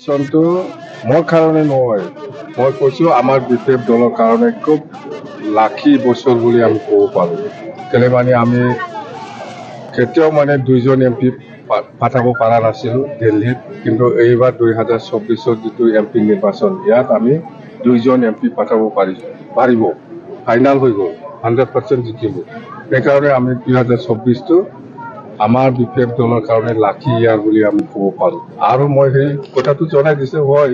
নিৰ্বাচনটো মোৰ কাৰণে নহয়, মই কৈছোঁ আমাৰ বিপিএফ দলৰ কাৰণে খুব লাখি বছৰ বুলি আমি ক'ব পাৰোঁ। কেলে মানে আমি কেতিয়াও মানে 2জন MP পাঠাব পৰা নাছিলোঁ দিল্লীত, কিন্তু এইবাৰ 2024 যিটো MP নিৰ্বাচন, ইয়াত আমি 2জন MP পাঠাব পাৰিব, ফাইনেল হৈ গ'ল, 100% জিকিব। সেইকাৰণে আমি 2024টো আমাৰ বিপিএফ দলৰ কাৰণে লাখি ইয়াৰ বুলি আমি ক'ব পাৰোঁ। আৰু মই সেই কথাটো জনাই দিছোঁ, হয়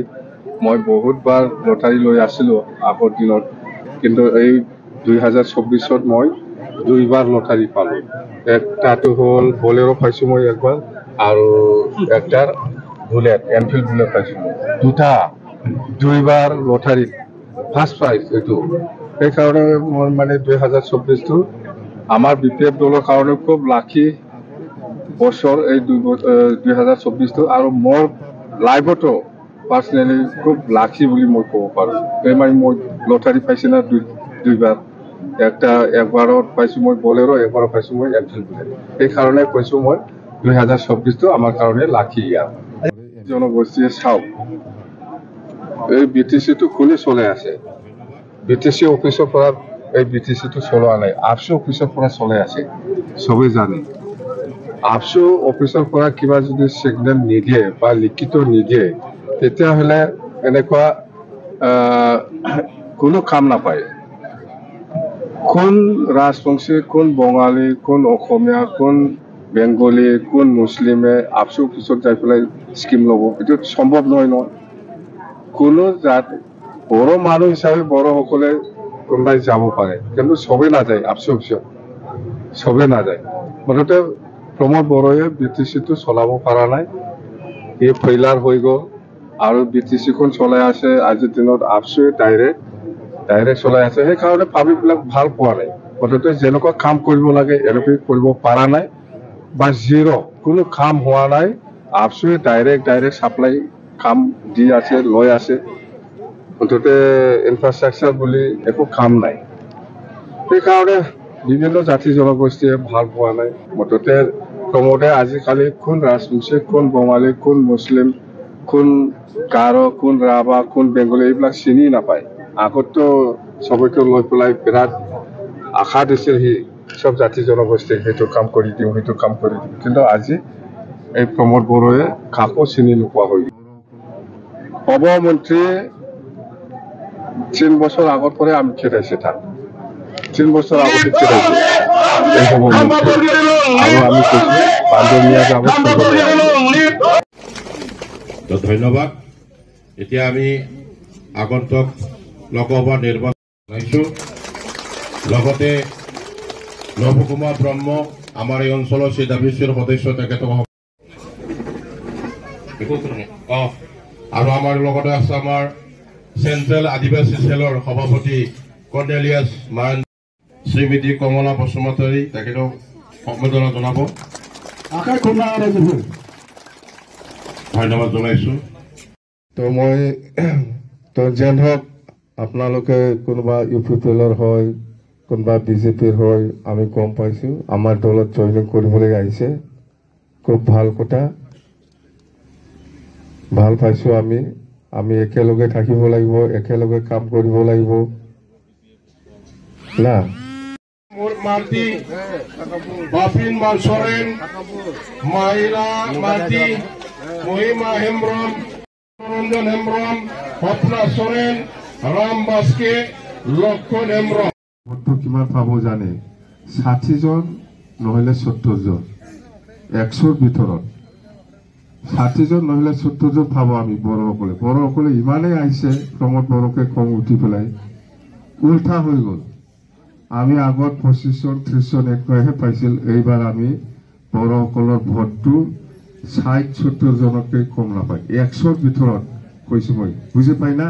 মই বহুতবাৰ লটাৰী লৈ আছিলোঁ আগৰ দিনত, কিন্তু এই 2024ত মই 2বাৰ লটাৰী পালোঁ। একটাটো হ'ল বলেৰো পাইছোঁ মই একবাৰ, আৰু একটাৰ বুলেট, এনফিল্ড বুলেট পাইছোঁ মই, 2বাৰ লটাৰী ফাৰ্ষ্ট প্ৰাইজ এইটো। সেইকাৰণে মই মানে 2024টো আমাৰ বিপিএফ দলৰ কাৰণে খুব লাখি বছৰ এই 2024টো, আৰু মোৰ লাইফতো পাৰ্চনেলি খুব লাখি বুলি মই ক'ব পাৰোঁ। এই মানে মই লটাৰী পাইছোঁ না 2বাৰ, একবাৰত পাইছোঁ মই বলেৰো, একবাৰত পাইছোঁ মই এনফিল্ড বুলেট। সেইকাৰণে কৈছোঁ মই 2024টো আমাৰ কাৰণে লাখি ইয়াৰ। জনগোষ্ঠীয়ে চাওক, এই BTCটো কোনে চলাই আছে? BTC অফিচৰ পৰা এই BTCটো চলোৱা নাই, APSU অফিচৰ পৰা চলাই আছে, চবেই জানে। APSU অফিচৰ পৰা কিবা যদি ছিগনেল নিদিয়ে বা লিখিত নিদিয়ে, তেতিয়াহ'লে এনেকুৱা কোনো কাম নাপায়। কোন ৰাজবংশী, কোন বঙালী, কোন অসমীয়া, কোন বেংগলী, কোন মুছলিমে APSU অফিচত যাই পেলাই স্কিম ল'ব? এইটো সম্ভৱ নহয় নহয়। কোনো জাত বড়ো মানুহ হিচাপে বড়োসকলে কোনোবাই যাব পাৰে, কিন্তু চবেই নাযায় APSU অফিচত, চবেই নাযায়। মুঠতে প্ৰমোদ বড়োৱে BTCটো চলাব পৰা নাই, সি ফেইলাৰ হৈ গ'ল। আৰু BTCখন চলাই আছে আজিৰ দিনত APSUৱে ডাইৰেক্ট চলাই আছে। সেইকাৰণে পাব্লিকবিলাক ভাল পোৱা নাই। মুঠতে যেনেকুৱা কাম কৰিব লাগে এনেকৈ কৰিব পৰা নাই, বা জিৰ' কোনো কাম হোৱা নাই। APSUৱে ডাইৰেক্ট চাপ্লাই কাম দি আছে, লৈ আছে, মুঠতে ইনফ্ৰাষ্ট্ৰাকচাৰ বুলি একো কাম নাই। সেইকাৰণে বিভিন্ন জাতি জনগোষ্ঠীয়ে ভাল পোৱা নাই। মুঠতে প্ৰমোদে আজিকালি কোন ৰাজবংশী, কোন বঙালী, কোন মুছলিম, কোন গাৰো, কোন ৰাভা, কোন বেংগলী এইবিলাক চিনি নাপায়। আগততো চবকে লৈ পেলাই বিৰাট আশা দিছিল সি, চব জাতি জনগোষ্ঠীক সেইটো কাম কৰি দিওঁ, সেইটো কাম কৰি দিওঁ। কিন্তু আজি এই প্ৰমোদ বড়োৱে কাকো চিনি নোপোৱা হৈ গ'ল। সব মন্ত্ৰী 3 বছৰ আগৰ পৰাই আমি খেদাইছে তাক, 3 বছৰ আগতে খেদাইছে এই সব মন্ত্ৰী। আৰু আমি কৈছোঁ পাঞ্জমীয়া যাব। তো ধন্যবাদ। এতিয়া আমি আগন্তুক লোকসভা নিৰ্বাচন জনাইছোঁ। লগতে নৱকুমাৰ ব্ৰহ্ম আমাৰ এই অঞ্চলৰ CWCৰ সদস্য, তেখেতক আৰু আমাৰ লগতে আছে আমাৰ চেন্ট্ৰেল আদিবাসী সেলৰ সভাপতি কৰ্ণেলিয়াছ মান, শ্ৰীমতী কমলা বসুমতাৰী, তেখেতক সম্বোধনা জনাব। ধন্যবাদ জনাইছোঁ। তো যেন হওক, আপোনালোকে কোনোবা UPPLৰ হয়, কোনোবা BJPৰ হয়, আমি গম পাইছোঁ আমাৰ দলত জইনিং কৰিবলৈ আহিছে, খুব ভাল কথা, ভাল পাইছোঁ। আমি একেলগে থাকিব লাগিব, একেলগে কাম কৰিব লাগিব না। মার্তি, বাপিন সরেন, মাহিরা মার্তি, মহিমা হেমব্রম, রঞ্জন হেমব্রম, স্বপ্না সরেন, রাম বাস্কে, লক্ষণ হেমব্রম। ভোটটো কিমান পাব জানে? 60 জন নহ'লে 70 জন, 100ৰ ভিতৰত 60 জন নহ'লে 70 জন পাব আমি বড়োসকলে ইমানেই আহিছে প্ৰমোদ বড়োকে খং উঠি পেলাই উল্টা হৈ গ'ল। আমি আগত 25 জন 30 জন একৈহে পাইছিল, এইবাৰ আমি বড়োসকলৰ ভোটটো 60-70 জনতকৈ কম নাপায়, 100ৰ ভিতৰত কৈছোঁ মই, বুজি পাই না?